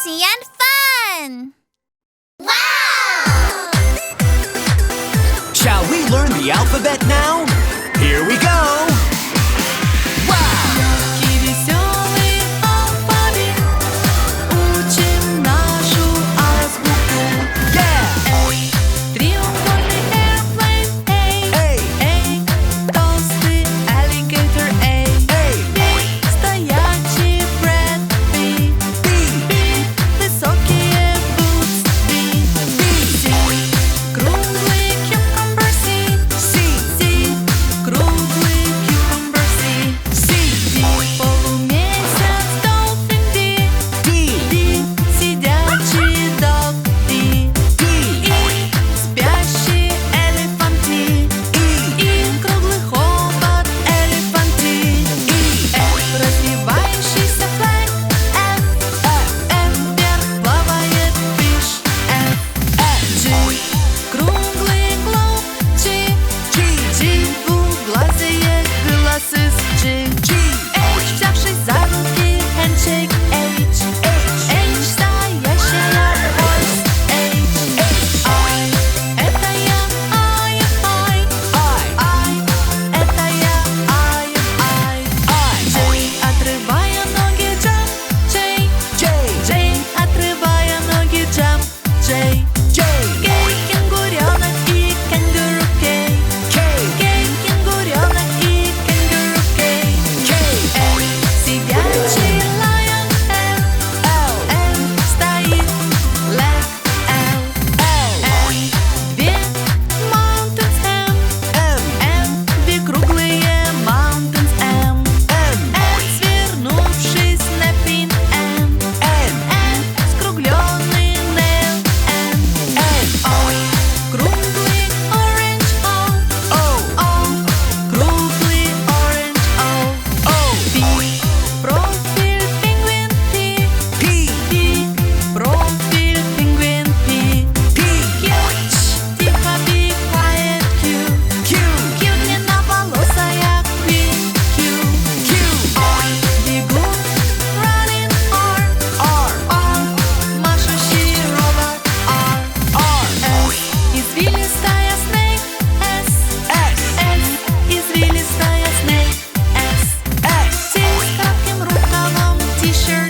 Easy&Fun! Wow! Shall we learn the alphabet now? Here we go! Какие веселые алфавит, учим нашу азбуку. Треугольный airplane, A. Толстый alligator, A. Стоячий bread, B. Высокие boots, B. Круглый cucumber, C. Круглый cucumber, C. Полумесяц dolphin, D. Сидячий dog, D. Спящий elephant, E. Круглый хобот elephant, F. Развивающийся flag, F. Вверх плавает fish, G. Круглый globe, G. Двуглазые glasses, G. H. Взявшись за руки handshake, H. Стоящая voice, H. I. Это я, I. Это я, I. J. Отрывая ноги jump, J. Отрывая ноги jump, J. Кенгуренок и кенгуру, K. Кенгуренок и кенгуру, K. Сидячий lion, L. Стоит leg, L. Две mountains, M. Две круглые mountains, M. Свернувшись napping, N. Скругленный nail, N. Круглый orange, O. Круглый orange, O. P. Профиль пингвин, P. Профиль пингвин, P. Cute. Тихо, be quiet, Q. Cute длинноволосая queen, Q. Бегут running, R. Машущий робот, R. Извилистая snake, S. Извилистая snake, S. С коротким рукавом t-shirt,